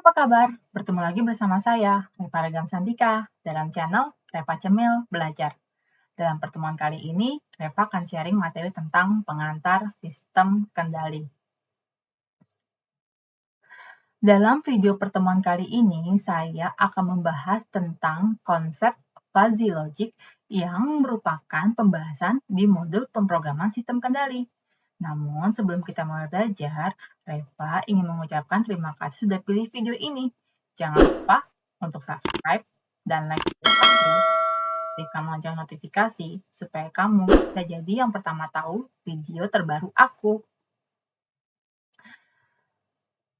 apa kabar? Bertemu lagi bersama saya, Reva Regam Santika, dalam channel Reva Cemil Belajar. Dalam pertemuan kali ini, Reva akan sharing materi tentang pengantar sistem kendali. Dalam video pertemuan kali ini, saya akan membahas tentang konsep fuzzy logic yang merupakan pembahasan di modul pemrograman sistem kendali. Namun, sebelum kita mulai belajar, Reva ingin mengucapkan terima kasih sudah pilih video ini. Jangan lupa untuk subscribe dan like video aku, aktifkan lonceng notifikasi supaya kamu bisa jadi yang pertama tahu video terbaru aku.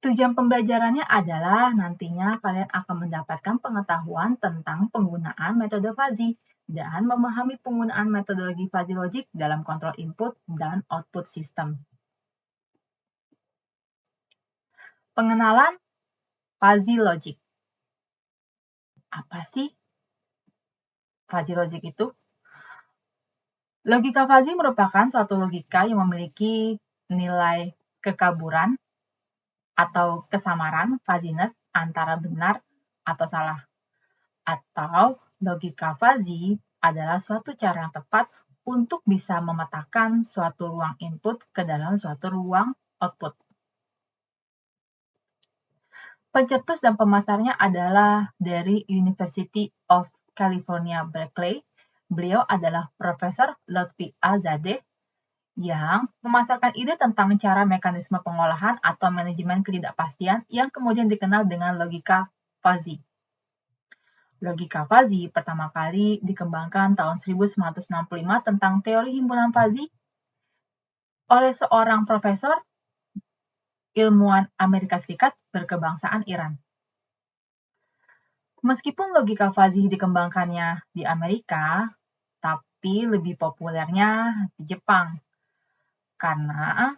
Tujuan pembelajarannya adalah nantinya kalian akan mendapatkan pengetahuan tentang penggunaan metode fuzzy dan memahami penggunaan metodologi fuzzy logic dalam kontrol input dan output sistem. Pengenalan fuzzy logic. Apa sih fuzzy logic itu? Logika fuzzy merupakan suatu logika yang memiliki nilai kekaburan atau kesamaran fuzziness antara benar atau salah. Atau logika fuzzy adalah suatu cara yang tepat untuk bisa memetakan suatu ruang input ke dalam suatu ruang output. Pencetus dan pemasarnya adalah dari University of California, Berkeley. Beliau adalah Profesor Lotfi Azadeh yang memasarkan ide tentang cara mekanisme pengolahan atau manajemen ketidakpastian yang kemudian dikenal dengan logika fuzzy. Logika fuzzy pertama kali dikembangkan tahun 1965 tentang teori himpunan fuzzy oleh seorang profesor ilmuwan Amerika Serikat berkebangsaan Iran. Meskipun logika fuzzy dikembangkannya di Amerika, tapi lebih populernya di Jepang. Karena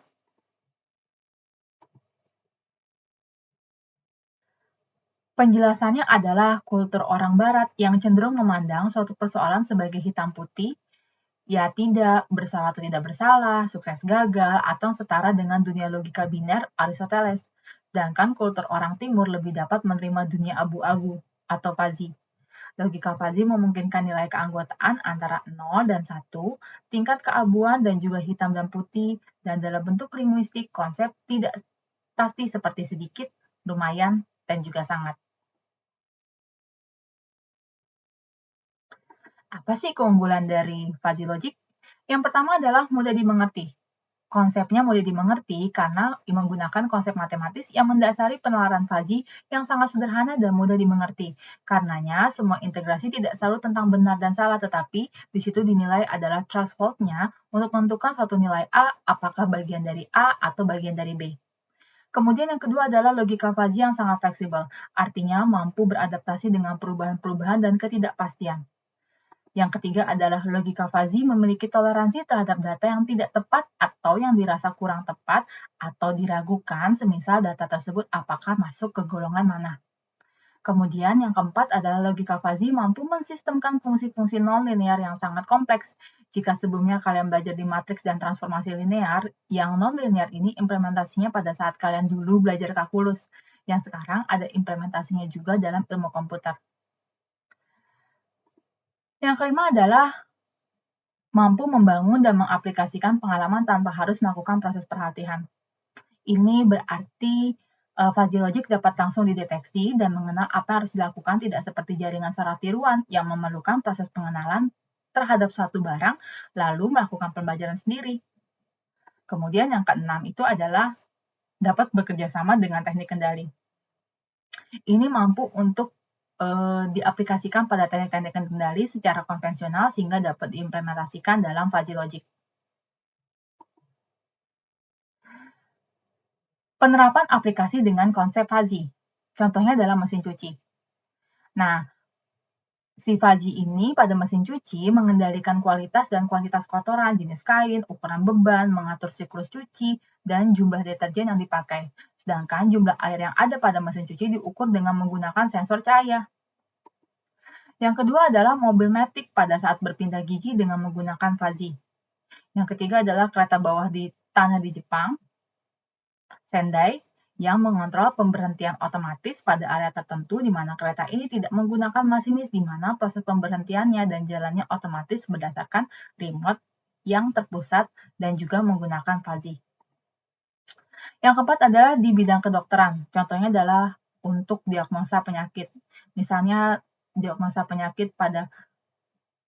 penjelasannya adalah kultur orang barat yang cenderung memandang suatu persoalan sebagai hitam putih, ya tidak, bersalah atau tidak bersalah, sukses gagal, atau setara dengan dunia logika biner Aristoteles. Sedangkan kultur orang timur lebih dapat menerima dunia abu-abu atau fuzzy. Logika fuzzy memungkinkan nilai keanggotaan antara 0 dan 1, tingkat keabuan dan juga hitam dan putih, dan dalam bentuk linguistik konsep tidak pasti seperti sedikit, lumayan, dan juga sangat. Apa sih keunggulan dari fuzzy logic? Yang pertama adalah mudah dimengerti. Konsepnya mudah dimengerti karena menggunakan konsep matematis yang mendasari penalaran fuzzy yang sangat sederhana dan mudah dimengerti. Karenanya, semua integrasi tidak selalu tentang benar dan salah, tetapi di situ dinilai adalah threshold-nya untuk menentukan suatu nilai A, apakah bagian dari A atau bagian dari B. Kemudian yang kedua adalah logika fuzzy yang sangat fleksibel, artinya mampu beradaptasi dengan perubahan-perubahan dan ketidakpastian. Yang ketiga adalah logika fuzzy memiliki toleransi terhadap data yang tidak tepat atau yang dirasa kurang tepat atau diragukan, semisal data tersebut apakah masuk ke golongan mana. Kemudian yang keempat adalah logika fuzzy mampu mensistemkan fungsi-fungsi non-linear yang sangat kompleks. Jika sebelumnya kalian belajar di matriks dan transformasi linear, yang non-linear ini implementasinya pada saat kalian dulu belajar kalkulus, yang sekarang ada implementasinya juga dalam ilmu komputer. Yang kelima adalah mampu membangun dan mengaplikasikan pengalaman tanpa harus melakukan proses perhatian. Ini berarti fuzzy logic dapat langsung dideteksi dan mengenal apa yang harus dilakukan, tidak seperti jaringan secara tiruan yang memerlukan proses pengenalan terhadap suatu barang, lalu melakukan pembelajaran sendiri. Kemudian yang keenam itu adalah dapat bekerja sama dengan teknik kendali. Ini mampu untuk diaplikasikan pada teknik-teknik kendali secara konvensional sehingga dapat diimplementasikan dalam fuzzy logic. Penerapan aplikasi dengan konsep fuzzy. Contohnya dalam mesin cuci. Nah, si fuzzy ini pada mesin cuci mengendalikan kualitas dan kuantitas kotoran, jenis kain, ukuran beban, mengatur siklus cuci, dan jumlah deterjen yang dipakai. Sedangkan jumlah air yang ada pada mesin cuci diukur dengan menggunakan sensor cahaya. Yang kedua adalah mobil matic pada saat berpindah gigi dengan menggunakan fuzzy. Yang ketiga adalah kereta bawah di tanah di Jepang, Sendai, yang mengontrol pemberhentian otomatis pada area tertentu di mana kereta ini tidak menggunakan masinis, di mana proses pemberhentiannya dan jalannya otomatis berdasarkan remote yang terpusat dan juga menggunakan fuzzy. Yang keempat adalah di bidang kedokteran. Contohnya adalah untuk diagnosa penyakit. Misalnya diagnosa penyakit pada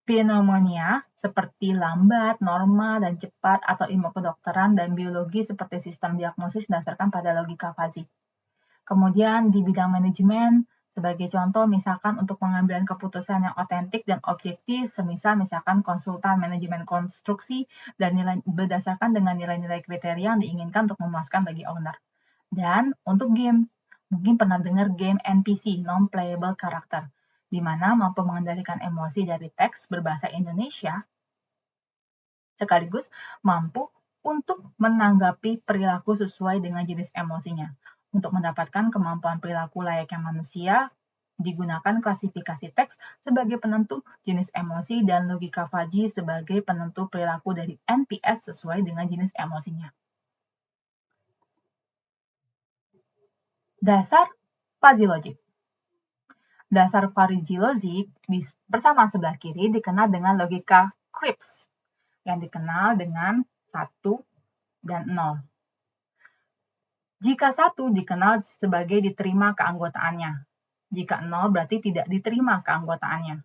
pneumonia seperti lambat, normal, dan cepat, atau ilmu kedokteran dan biologi seperti sistem diagnosis berdasarkan pada logika fuzzy. Kemudian di bidang manajemen, sebagai contoh misalkan untuk pengambilan keputusan yang otentik dan objektif, semisal misalkan konsultan manajemen konstruksi dan berdasarkan dengan nilai-nilai kriteria yang diinginkan untuk memuaskan bagi owner. Dan untuk game, mungkin pernah dengar game NPC, non-playable character, di mana mampu mengendalikan emosi dari teks berbahasa Indonesia, sekaligus mampu untuk menanggapi perilaku sesuai dengan jenis emosinya. Untuk mendapatkan kemampuan perilaku layaknya manusia, digunakan klasifikasi teks sebagai penentu jenis emosi dan logika fuzzy sebagai penentu perilaku dari NPS sesuai dengan jenis emosinya. Dasar fuzzy logic. Dasar fuzzy logic di persamaan sebelah kiri dikenal dengan logika Cripps yang dikenal dengan 1 dan 0. Jika 1 dikenal sebagai diterima keanggotaannya. Jika 0 berarti tidak diterima keanggotaannya.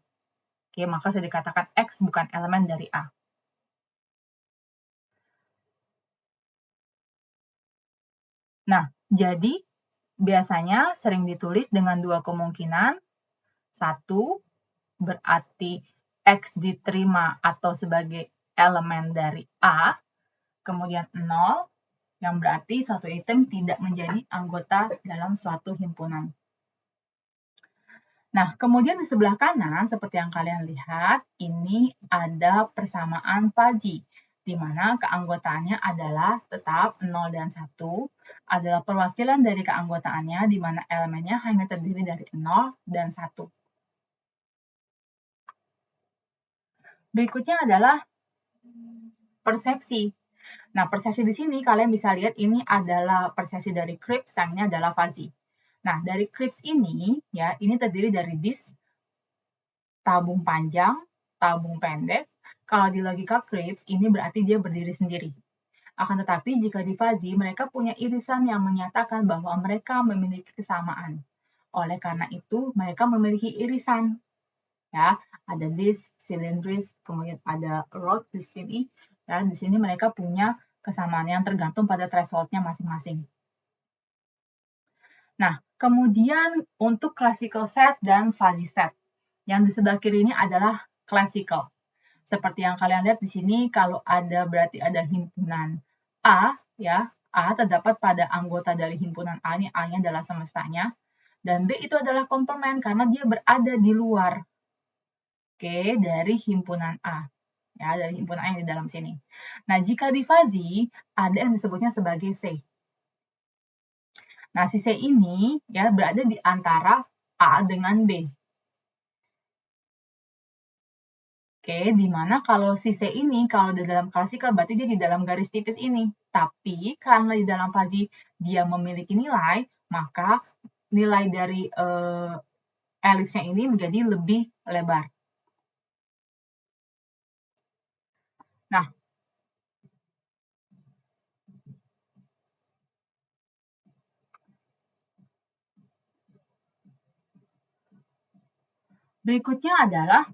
Oke, maka sudah dikatakan X bukan elemen dari A. Nah, jadi biasanya sering ditulis dengan dua kemungkinan. 1 berarti X diterima atau sebagai elemen dari A, kemudian 0 yang berarti suatu item tidak menjadi anggota dalam suatu himpunan. Nah, kemudian di sebelah kanan, seperti yang kalian lihat, ini ada persamaan fuzzy, di mana keanggotaannya adalah tetap 0 dan 1, adalah perwakilan dari keanggotaannya, di mana elemennya hanya terdiri dari 0 dan 1. Berikutnya adalah persepsi. Nah, persepsi di sini kalian bisa lihat ini adalah persepsi dari Cripps dan ini adalah fuzzy. Nah, dari Cripps ini, ya, ini terdiri dari disk, tabung panjang, tabung pendek. Kalau di logika Cripps, ini berarti dia berdiri sendiri. Akan tetapi, jika di fuzzy, mereka punya irisan yang menyatakan bahwa mereka memiliki kesamaan. Oleh karena itu, mereka memiliki irisan. Ya, ada disk, silindris, kemudian ada rod di sini. Ya, di sini mereka punya kesamaan yang tergantung pada threshold-nya masing-masing. Nah, kemudian untuk classical set dan fuzzy set. Yang di sebelah kiri ini adalah classical. Seperti yang kalian lihat di sini, kalau ada berarti ada himpunan A, ya, A terdapat pada anggota dari himpunan A, ini A-nya adalah semestanya, dan B itu adalah komplement karena dia berada di luar, oke, dari himpunan A, ya, dari himpunan A yang di dalam sini. Nah, jika di fuzzy, ada yang disebutnya sebagai C. Nah, si C ini ya berada di antara A dengan B. Oke, di mana kalau si C ini, kalau di dalam klasikal berarti dia di dalam garis tipis ini. Tapi karena di dalam fuzzy dia memiliki nilai, maka nilai dari elipsnya ini menjadi lebih lebar. Nah, berikutnya adalah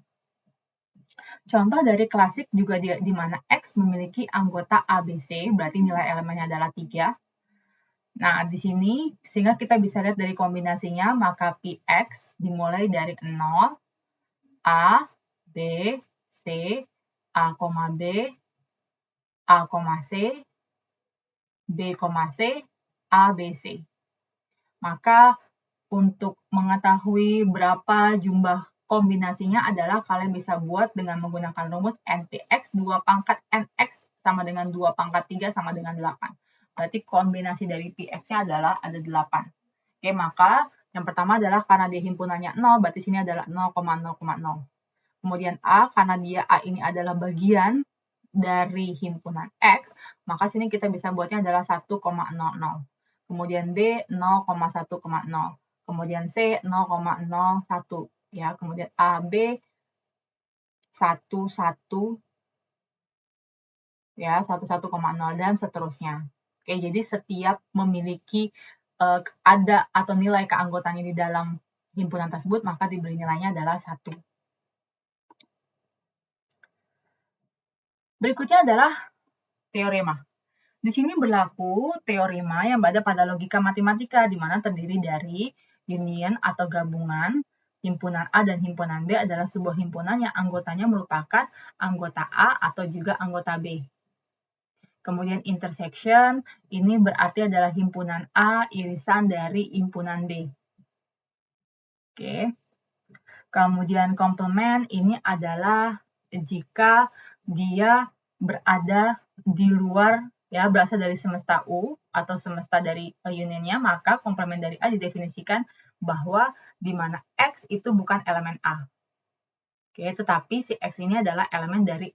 contoh dari klasik juga di mana X memiliki anggota ABC, berarti nilai elemennya adalah 3. Nah, di sini sehingga kita bisa lihat dari kombinasinya, maka Px dimulai dari 0, A, B, C, A, B, A, C, B, C, A, B, C. Maka untuk mengetahui berapa jumlah kombinasinya adalah kalian bisa buat dengan menggunakan rumus NPX 2 pangkat NX sama dengan 2 pangkat 3 sama dengan 8. Berarti kombinasi dari PX-nya adalah ada 8. Oke, maka yang pertama adalah karena dia himpunannya 0, berarti sini adalah 0,0,0. Kemudian A, karena dia A ini adalah bagian dari himpunan X, maka sini kita bisa buatnya adalah 1,00. kemudian B 0,1,0, kemudian C 0,01 ya, kemudian A, B 1,1 ya, 11,0 dan seterusnya. Oke, jadi setiap memiliki ada atau nilai keanggotaannya di dalam himpunan tersebut, maka diberi nilainya adalah 1. Berikutnya adalah teorema. Di sini berlaku teorema yang berada pada logika matematika, di mana terdiri dari union atau gabungan, himpunan A dan himpunan B adalah sebuah himpunan yang anggotanya merupakan anggota A atau juga anggota B. Kemudian intersection, ini berarti adalah himpunan A irisan dari himpunan B. Oke. Kemudian komplement, ini adalah jika dia berada di luar, ya, berasal dari semesta U atau semesta dari unionnya, maka komplement dari A didefinisikan bahwa di mana X itu bukan elemen A. Oke, tetapi si X ini adalah elemen dari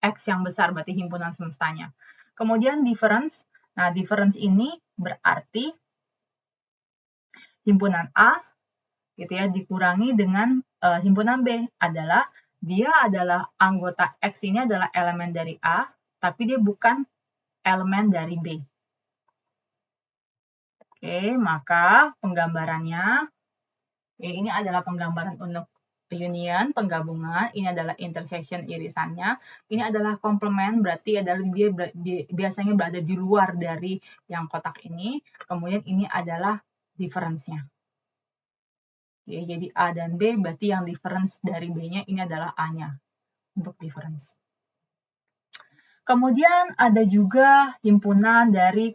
X yang besar, berarti himpunan semestanya. Kemudian difference. Nah, difference ini berarti himpunan A gitu ya dikurangi dengan himpunan B adalah dia adalah anggota X ini adalah elemen dari A, tapi dia bukan elemen dari B. Oke, maka penggambarannya ini adalah penggambaran untuk union, penggabungan, ini adalah intersection irisannya, ini adalah komplement, berarti adalah dia biasanya berada di luar dari yang kotak ini, kemudian ini adalah difference-nya. Oke, jadi A dan B berarti yang difference dari B-nya ini adalah A-nya untuk difference. Kemudian ada juga himpunan dari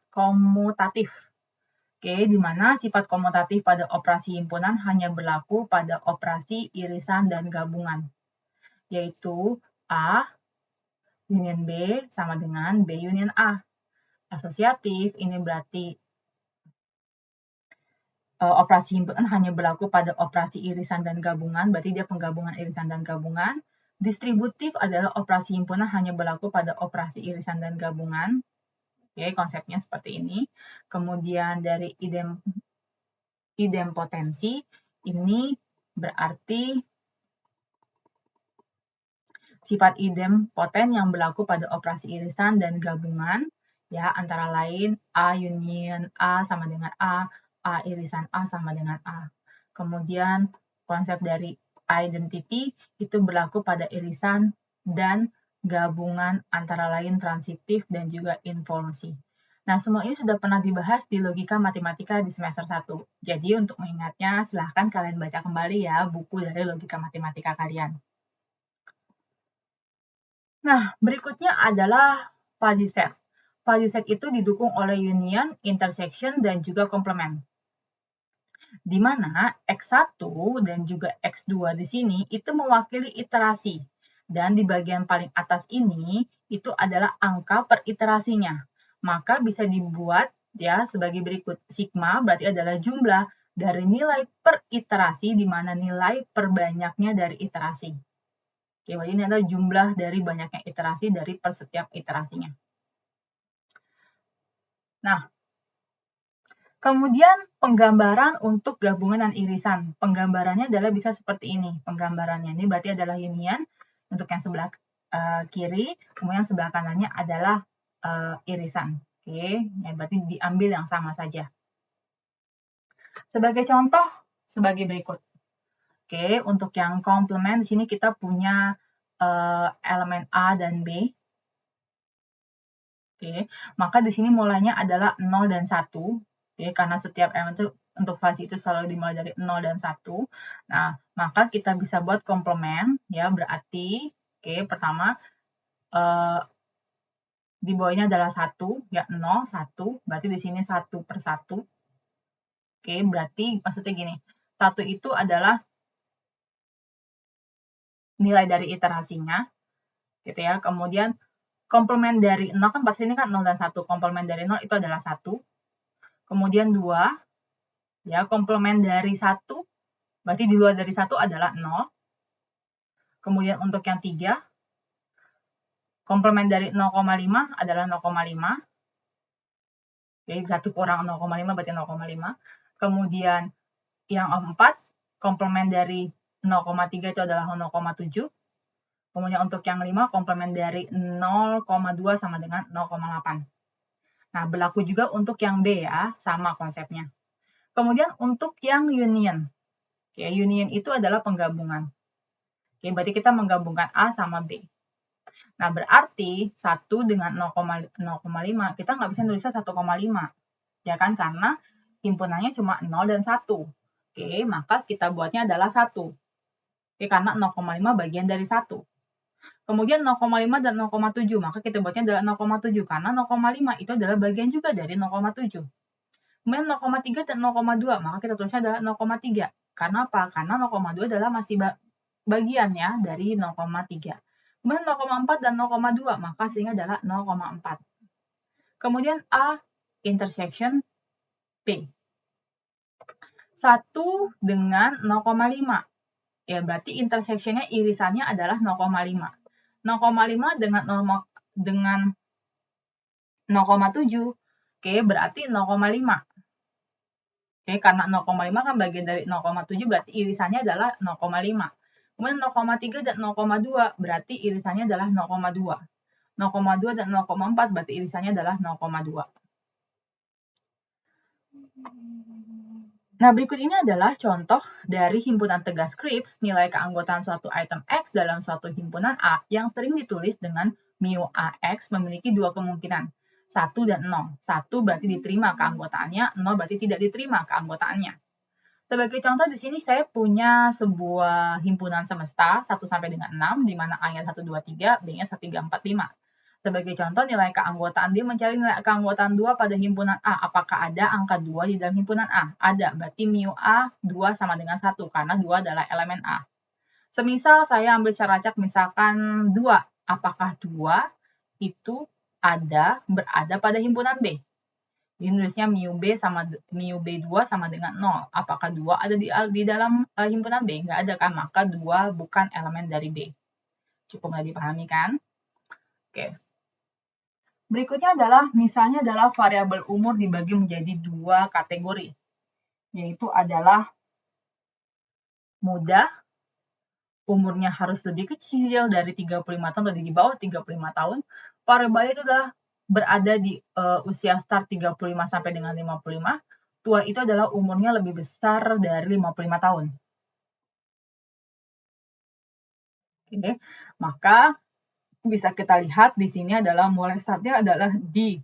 komutatif. Oke, di mana sifat komutatif pada operasi himpunan hanya berlaku pada operasi irisan dan gabungan, yaitu A union B sama dengan B union A. Asosiatif ini berarti operasi himpunan hanya berlaku pada operasi irisan dan gabungan, berarti dia penggabungan irisan dan gabungan. Distributif adalah operasi himpunan hanya berlaku pada operasi irisan dan gabungan. Oke, konsepnya seperti ini. Kemudian dari idempotensi, ini berarti sifat idempoten yang berlaku pada operasi irisan dan gabungan, ya antara lain A union A sama dengan A irisan A sama dengan A. Kemudian konsep dari identity itu berlaku pada irisan dan gabungan antara lain transitif dan juga involusi. Nah, semua ini sudah pernah dibahas di logika matematika di semester 1. Jadi untuk mengingatnya, silahkan kalian baca kembali ya buku dari logika matematika kalian. Nah, berikutnya adalah fuzzy set. Fuzzy set itu didukung oleh union, intersection, dan juga komplement. Di mana X1 dan juga X2 di sini itu mewakili iterasi. Dan di bagian paling atas ini itu adalah angka per iterasinya. Maka bisa dibuat ya sebagai berikut. Sigma berarti adalah jumlah dari nilai per iterasi di mana nilai perbanyaknya dari iterasi. Oke, ini adalah jumlah dari banyaknya iterasi dari per setiap iterasinya. Nah, kemudian penggambaran untuk gabungan dan irisan. Penggambarannya adalah bisa seperti ini. Penggambarannya ini berarti adalah union untuk yang sebelah kiri, kemudian sebelah kanannya adalah irisan. Oke, ya berarti diambil yang sama saja. Sebagai contoh, sebagai berikut. Oke, untuk yang komplement di sini kita punya elemen A dan B. Oke, maka di sini mulainya adalah 0 dan 1. Oke, karena setiap elemen itu untuk fuzzy itu selalu dimulai dari 0 dan 1. Nah, maka kita bisa buat komplement ya, berarti oke, pertama di bawahnya adalah 1 ya, 0 1, berarti di sini 1 per 1. Oke, berarti maksudnya gini, 1 itu adalah nilai dari iterasinya, gitu ya. Kemudian komplement dari 0 kan pasti ini kan 0 dan 1. Komplement dari 0 itu adalah 1. Kemudian 2, ya, komplement dari 1, berarti di luar dari 1 adalah 0. Kemudian untuk yang 3, komplement dari 0,5 adalah 0,5. Oke, 1 kurang 0,5 berarti 0,5. Kemudian yang 4, komplement dari 0,3 itu adalah 0,7. Kemudian untuk yang 5, komplement dari 0,2 sama dengan 0,8. Nah, berlaku juga untuk yang B ya, sama konsepnya. Kemudian untuk yang union. Oke, union itu adalah penggabungan. Oke, berarti kita menggabungkan A sama B. Nah, berarti 1 dengan 0,5, kita nggak bisa nulisnya 1,5. Ya kan, karena himpunannya cuma 0 dan 1. Oke, maka kita buatnya adalah 1. Oke, karena 0,5 bagian dari 1. Kemudian 0,5 dan 0,7, maka kita buatnya adalah 0,7, karena 0,5 itu adalah bagian juga dari 0,7. Kemudian 0,3 dan 0,2, maka kita tulisnya adalah 0,3. Karena apa? Karena 0,2 adalah masih bagian ya dari 0,3. Kemudian 0,4 dan 0,2, maka hasilnya adalah 0,4. Kemudian A intersection P. 1 dengan 0,5. Ya, berarti intersection-nya irisannya adalah 0,5. 0,5 dengan 0,7. Oke, berarti 0,5. Oke, karena 0,5 kan bagian dari 0,7, berarti irisannya adalah 0,5. Kemudian 0,3 dan 0,2, berarti irisannya adalah 0,2. 0,2 dan 0,4, berarti irisannya adalah 0,2. Nah, berikut ini adalah contoh dari himpunan tegas Scripps, nilai keanggotaan suatu item X dalam suatu himpunan A yang sering ditulis dengan mu AX memiliki dua kemungkinan, 1 dan 0. 1 berarti diterima keanggotaannya, 0 berarti tidak diterima keanggotaannya. Sebagai contoh di sini saya punya sebuah himpunan semesta 1 sampai dengan 6, di mana A-nya 1, 2, 3, B-nya 1, 3, 4, 5. Sebagai contoh, nilai keanggotaan dia mencari nilai keanggotaan 2 pada himpunan A. Apakah ada angka 2 di dalam himpunan A? Ada, berarti mu A 2 sama dengan 1, karena 2 adalah elemen A. Semisal saya ambil cara acak misalkan 2, apakah 2 itu berada pada himpunan B? Jadi nulisnya mu B2 sama dengan 0. Apakah 2 ada di dalam himpunan B? Nggak ada kan, maka 2 bukan elemen dari B. Cukup nggak dipahami kan? Oke. Berikutnya adalah, misalnya adalah variabel umur dibagi menjadi 2 kategori, yaitu adalah muda, umurnya harus lebih kecil dari 35 tahun atau di bawah 35 tahun. Parubaya itu adalah berada di usia start 35 sampai dengan 55. Tua itu adalah umurnya lebih besar dari 55 tahun. Oke, maka bisa kita lihat di sini adalah mulai startnya adalah di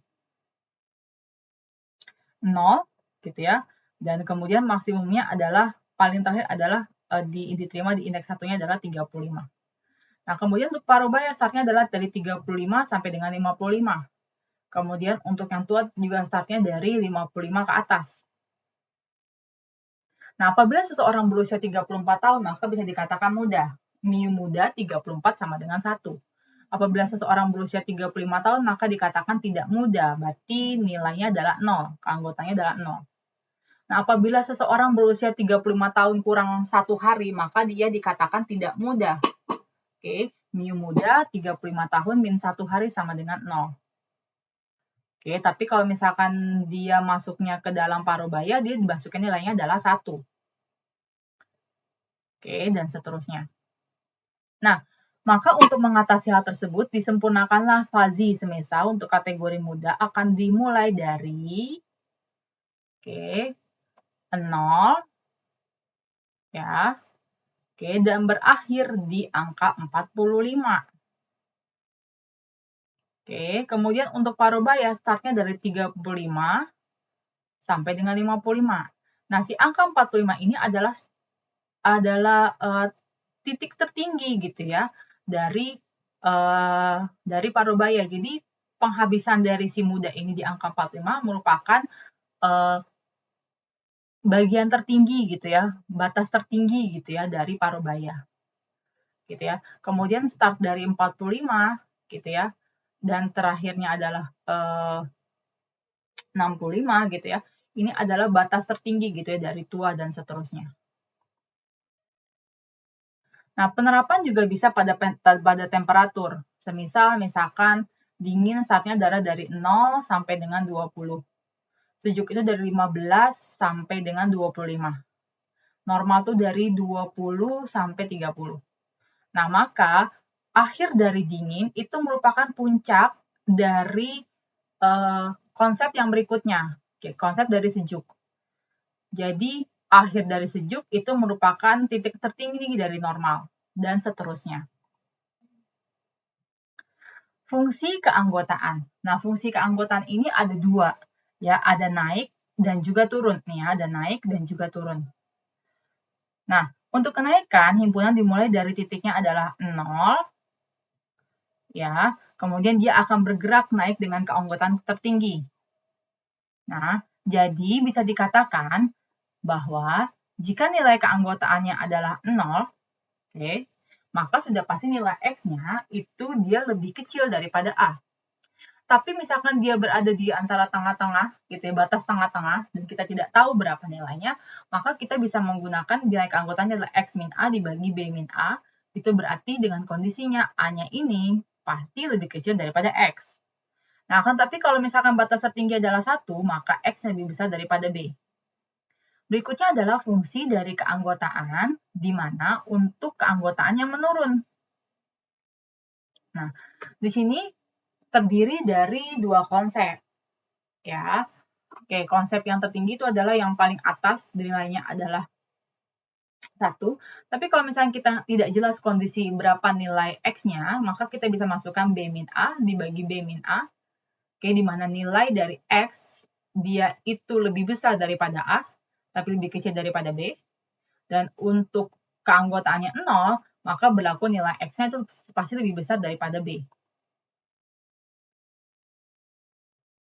0 gitu ya. Dan kemudian maksimumnya adalah paling terakhir adalah diterima di indeks satunya adalah 35. Nah, kemudian untuk parubaya startnya adalah dari 35 sampai dengan 55. Kemudian untuk yang tua juga startnya dari 55 ke atas. Nah, apabila seseorang berusia 34 tahun, maka bisa dikatakan muda. Mu muda 34 sama dengan 1. Apabila seseorang berusia 35 tahun, maka dikatakan tidak muda. Berarti nilainya adalah 0. Keanggotaannya adalah 0. Nah, apabila seseorang berusia 35 tahun kurang 1 hari, maka dia dikatakan tidak muda. Oke, mu muda 35 tahun min 1 hari sama dengan 0. Oke, tapi kalau misalkan dia masuknya ke dalam parubaya, dia dimasukin nilainya adalah 1. Oke, dan seterusnya. Nah, maka untuk mengatasi hal tersebut, disempurnakanlah fazi semisal untuk kategori muda akan dimulai dari 0 ya. Oke, dan berakhir di angka 45. Oke, kemudian untuk parubaya startnya dari 35 sampai dengan 55. Nah, si angka 45 ini adalah titik tertinggi gitu ya dari parubaya. Jadi penghabisan dari si muda ini di angka 45 merupakan bagian tertinggi gitu ya, batas tertinggi gitu ya dari parubaya. Gitu ya. Kemudian start dari 45 gitu ya. Dan terakhirnya adalah 65 gitu ya. Ini adalah batas tertinggi gitu ya dari tua dan seterusnya. Nah, penerapan juga bisa pada temperatur. Misalkan dingin startnya adalah dari 0 sampai dengan 20. Sejuk itu dari 15 sampai dengan 25. Normal tuh dari 20 sampai 30. Nah, maka akhir dari dingin itu merupakan puncak dari konsep yang berikutnya. Oke, konsep dari sejuk. Jadi, akhir dari sejuk itu merupakan titik tertinggi dari normal, dan seterusnya. Fungsi keanggotaan. Nah, fungsi keanggotaan ini ada dua, ya, ada naik dan juga turun. Nih, ada naik dan juga turun. Nah, untuk kenaikan, himpunan dimulai dari titiknya adalah 0, ya, kemudian dia akan bergerak naik dengan keanggotaan tertinggi. Nah, jadi bisa dikatakan bahwa jika nilai keanggotaannya adalah 0, oke, maka sudah pasti nilai X-nya itu dia lebih kecil daripada A. Tapi misalkan dia berada di antara tengah-tengah, gitu ya, batas tengah-tengah, dan kita tidak tahu berapa nilainya, maka kita bisa menggunakan nilai keanggotaannya adalah X min A dibagi B min A, itu berarti dengan kondisinya A-nya ini pasti lebih kecil daripada X. Nah, kan tapi kalau misalkan batas tertinggi adalah 1, maka X lebih besar daripada B. Berikutnya adalah fungsi dari keanggotaan, di mana untuk keanggotaannya menurun. Nah, di sini terdiri dari dua konsep. Ya, oke, konsep yang tertinggi itu adalah yang paling atas, nilainya adalah 1. Tapi kalau misalnya kita tidak jelas kondisi berapa nilai X-nya, maka kita bisa masukkan B min A dibagi B min A. Oke, di mana nilai dari X dia itu lebih besar daripada A, tapi lebih kecil daripada B. Dan untuk keanggotaannya 0, maka berlaku nilai X-nya itu pasti lebih besar daripada B.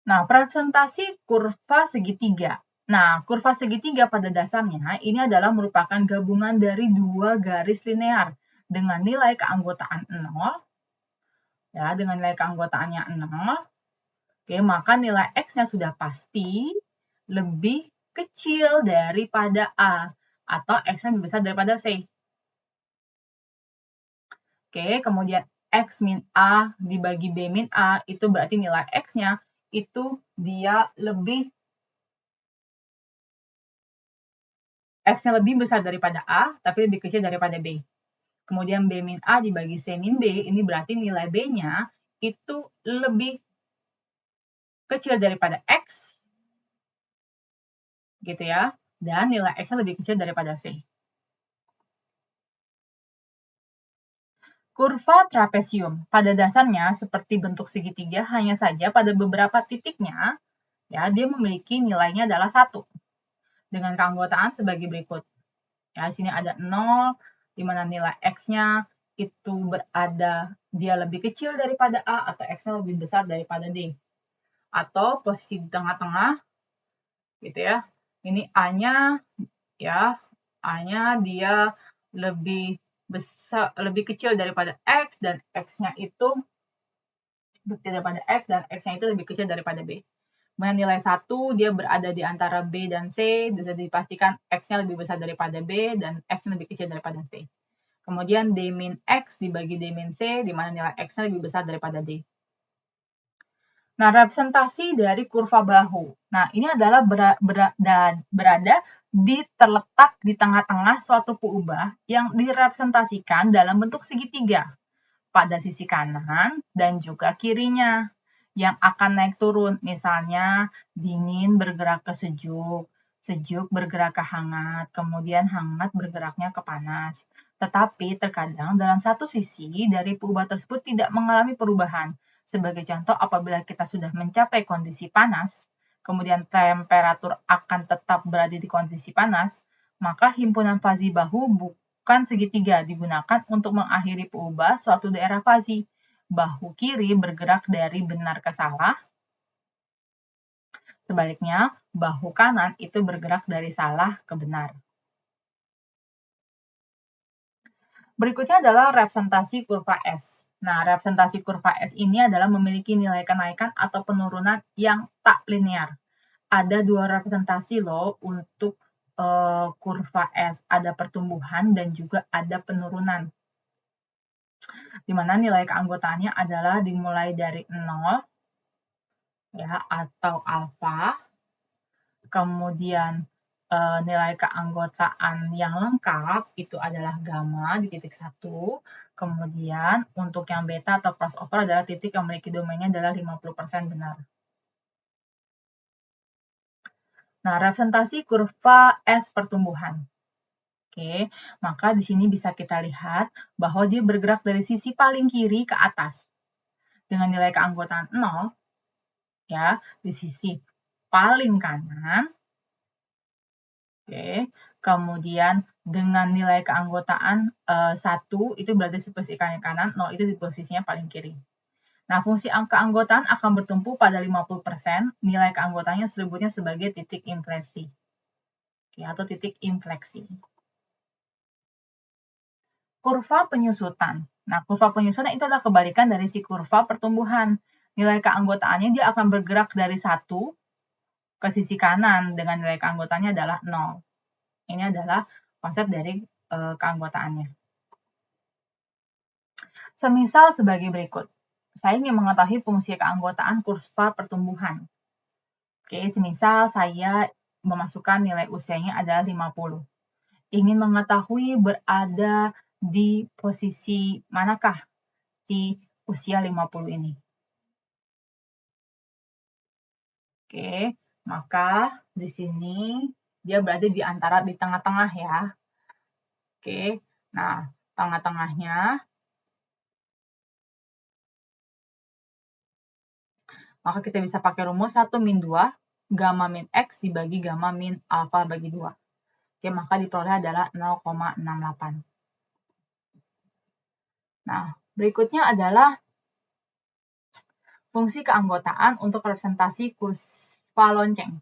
Nah, presentasi kurva segitiga. Nah, kurva segitiga pada dasarnya ini adalah merupakan gabungan dari dua garis linear dengan nilai keanggotaan 0, ya, dengan nilai keanggotaannya 0. Oke, maka nilai X-nya sudah pasti lebih kecil daripada A, atau X-nya lebih besar daripada C. Oke, kemudian X min A dibagi B min A, itu berarti nilai X-nya itu dia X-nya lebih besar daripada A, tapi lebih kecil daripada B. Kemudian B min A dibagi C min B, ini berarti nilai B-nya itu lebih kecil daripada X, gitu ya, dan nilai X-nya lebih kecil daripada C. Kurva trapesium pada dasarnya seperti bentuk segitiga, hanya saja pada beberapa titiknya, ya, dia memiliki nilainya adalah 1, dengan keanggotaan sebagai berikut. Ya, sini ada 0, di mana nilai X-nya itu berada, dia lebih kecil daripada A, atau X-nya lebih besar daripada D. Atau posisi di tengah-tengah, gitu ya. Ini A-nya, ya, A-nya dia lebih besar, lebih kecil daripada X, dan X-nya itu lebih kecil daripada X, dan X-nya itu lebih kecil daripada B. Kemudian nilai 1, dia berada di antara B dan C, bisa dipastikan X-nya lebih besar daripada B, dan X-nya lebih kecil daripada C. Kemudian D min X dibagi D min C, di mana nilai X-nya lebih besar daripada D. Nah, representasi dari kurva bahu. Nah, ini adalah berada di terletak di tengah-tengah suatu peubah yang direpresentasikan dalam bentuk segitiga pada sisi kanan dan juga kirinya yang akan naik turun. Misalnya dingin bergerak ke sejuk, sejuk bergerak ke hangat, kemudian hangat bergeraknya ke panas. Tetapi terkadang dalam satu sisi dari peubah tersebut tidak mengalami perubahan. Sebagai contoh, apabila kita sudah mencapai kondisi panas, kemudian temperatur akan tetap berada di kondisi panas, maka himpunan fazi bahu bukan segitiga digunakan untuk mengakhiri peubah suatu daerah fazi. Bahu kiri bergerak dari benar ke salah, sebaliknya bahu kanan itu bergerak dari salah ke benar. Berikutnya adalah representasi kurva S. Nah, representasi kurva S ini adalah memiliki nilai kenaikan atau penurunan yang tak linear. Ada dua representasi loh untuk kurva S. Ada pertumbuhan dan juga ada penurunan. Di mana nilai keanggotaannya adalah dimulai dari 0, ya, atau alfa, Kemudian nilai keanggotaan yang lengkap itu adalah gamma di titik 1. Kemudian untuk yang beta atau crossover adalah titik yang memiliki domainnya adalah 50% benar. Nah, representasi kurva S pertumbuhan. Oke, maka di sini bisa kita lihat bahwa dia bergerak dari sisi paling kiri ke atas. Dengan nilai keanggotaan 0, ya, di sisi paling kanan. Oke, kemudian dengan nilai keanggotaan 1 itu berarti di posisi kanan, 0 itu di posisinya paling kiri. Nah, fungsi keanggotaan akan bertumpu pada 50%, nilai keanggotaannya disebutnya sebagai titik infleksi. Oke, atau titik infleksi. Kurva penyusutan. Nah, kurva penyusutan itu adalah kebalikan dari si kurva pertumbuhan. Nilai keanggotaannya dia akan bergerak dari 1 ke sisi kanan dengan nilai keanggotaannya adalah 0. Ini adalah konsep dari keanggotaannya. Semisal sebagai berikut. Saya ingin mengetahui fungsi keanggotaan kurva pertumbuhan. Oke, semisal saya memasukkan nilai usianya adalah 50. Ingin mengetahui berada di posisi manakah si usia 50 ini. Oke, maka di sini dia berada di antara di tengah-tengah ya. Oke, nah tengah-tengahnya, maka kita bisa pakai rumus 1 min 2, gamma min X dibagi gamma min alpha bagi 2. Oke, maka diperoleh adalah 0,68. Nah, berikutnya adalah fungsi keanggotaan untuk representasi kurva lonceng.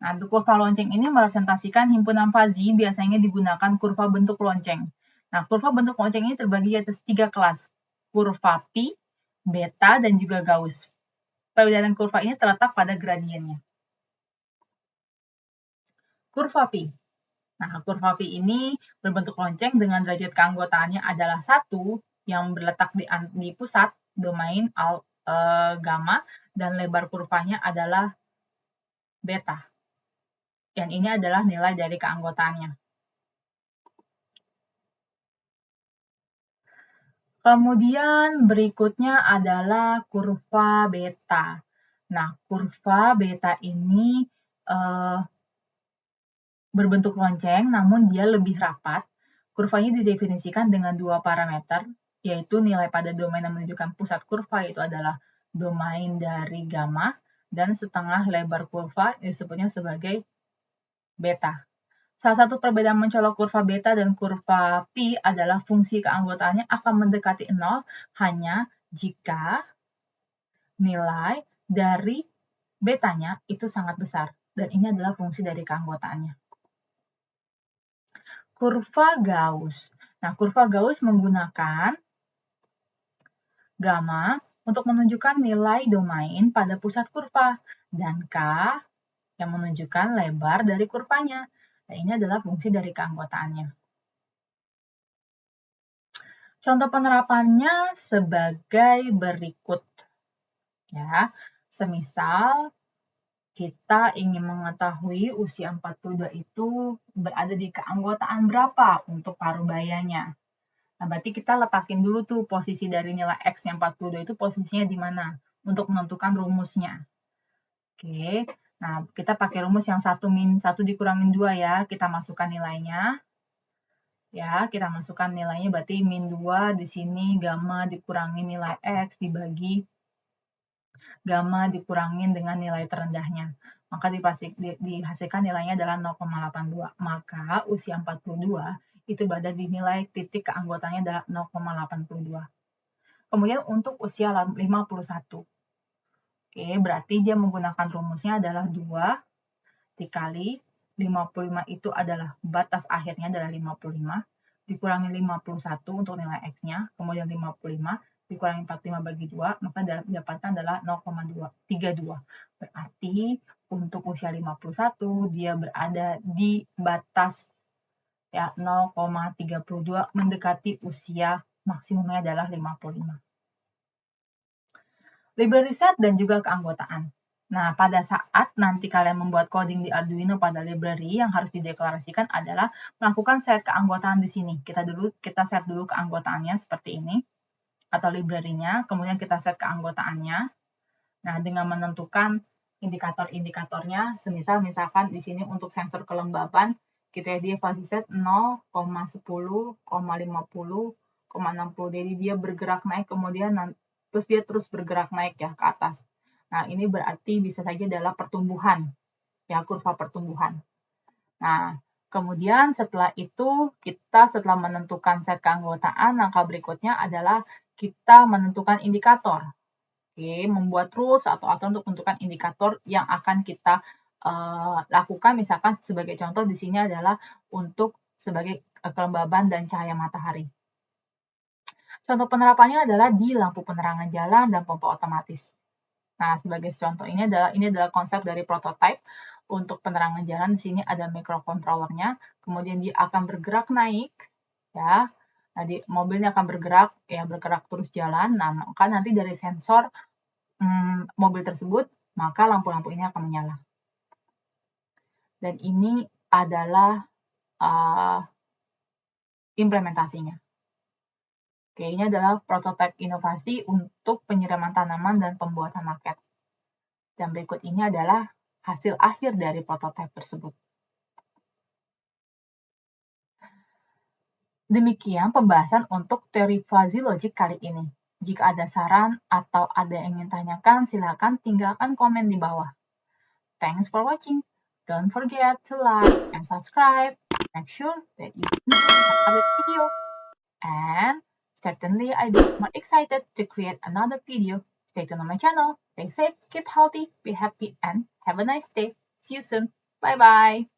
Nah, untuk kurva lonceng ini merepresentasikan himpunan Fuzzy biasanya digunakan kurva bentuk lonceng. Nah, kurva bentuk lonceng ini terbagi atas 3 kelas, kurva pi, beta, dan juga Gauss. Perbedaan kurva ini terletak pada gradiennya. Kurva pi. Nah, kurva pi ini berbentuk lonceng dengan derajat keanggotaannya adalah 1 yang berletak di pusat domain gamma dan lebar kurvanya adalah beta. Dan ini adalah nilai dari keanggotaannya. Kemudian berikutnya adalah kurva beta. Nah, kurva beta ini berbentuk lonceng, namun dia lebih rapat. Kurvanya didefinisikan dengan 2 parameter, yaitu nilai pada domain yang menunjukkan pusat kurva, yaitu adalah domain dari gamma, dan setengah lebar kurva disebutnya sebagai beta. Salah satu perbedaan mencolok kurva beta dan kurva pi adalah fungsi keanggotaannya akan mendekati 0 hanya jika nilai dari betanya itu sangat besar. Dan ini adalah fungsi dari keanggotaannya. Kurva Gauss. Nah, kurva Gauss menggunakan gamma untuk menunjukkan nilai domain pada pusat kurva dan K yang menunjukkan lebar dari kurvanya. Nah, ini adalah fungsi dari keanggotaannya. Contoh penerapannya sebagai berikut. Ya, semisal kita ingin mengetahui usia 42 itu berada di keanggotaan berapa untuk parubayanya. Nah, berarti kita letakin dulu tuh posisi dari nilai X-nya 42 itu posisinya di mana untuk menentukan rumusnya. Oke, nah kita pakai rumus yang 1 min 1 dikurangin 2 ya, kita masukkan nilainya. Ya, kita masukkan nilainya berarti min 2 di sini gamma dikurangi nilai X dibagi gamma dikurangin dengan nilai terendahnya. Maka dihasilkan nilainya adalah 0,82. Maka usia 42 itu berada di nilai titik keanggotaannya adalah 0,82. Kemudian untuk usia 51. Oke, berarti dia menggunakan rumusnya adalah 2 dikali 55 itu adalah batas akhirnya adalah 55, dikurangi 51 untuk nilai X-nya, kemudian 55, dikurangi 45 bagi 2, maka didapatkan adalah 0,32. Berarti untuk usia 51, dia berada di batas ya 0,32 mendekati usia maksimumnya adalah 55. Library set dan juga keanggotaan. Nah, pada saat nanti kalian membuat coding di Arduino pada library, yang harus dideklarasikan adalah melakukan set keanggotaan di sini. Kita set dulu keanggotaannya seperti ini, atau library-nya, kemudian kita set keanggotaannya. Nah, dengan menentukan indikator-indikatornya, misalkan di sini untuk sensor kelembaban, kita dia fuzzy set 0,10, 50, 60. Jadi dia bergerak naik, kemudian terus dia terus bergerak naik ya ke atas. Nah, ini berarti bisa saja adalah pertumbuhan, ya, kurva pertumbuhan. Nah, kemudian setelah itu, kita setelah menentukan set keanggotaan, langkah berikutnya adalah kita menentukan indikator. Oke, membuat rules atau untuk menentukan indikator yang akan kita lakukan. Misalkan sebagai contoh di sini adalah untuk sebagai kelembaban dan cahaya matahari. Contoh penerapannya adalah di lampu penerangan jalan dan pompa otomatis. Nah, sebagai contoh ini adalah konsep dari prototype untuk penerangan jalan. Di sini ada microcontrollernya, kemudian dia akan bergerak naik, ya. Nah, mobilnya akan bergerak terus jalan. Nah, maka nanti dari sensor mobil tersebut, maka lampu-lampu ini akan menyala. Dan ini adalah implementasinya. Oke, ini adalah prototipe inovasi untuk penyiraman tanaman dan pembuatan maket. Dan berikut ini adalah hasil akhir dari prototipe tersebut. Demikian pembahasan untuk teori fuzzy logic kali ini. Jika ada saran atau ada yang ingin tanyakan, silakan tinggalkan komen di bawah. Thanks for watching. Don't forget to like and subscribe. Make sure that you don't miss another video. And certainly I be more excited to create another video. Stay tuned on my channel. Stay safe, keep healthy, be happy, and have a nice day. See you soon. Bye bye.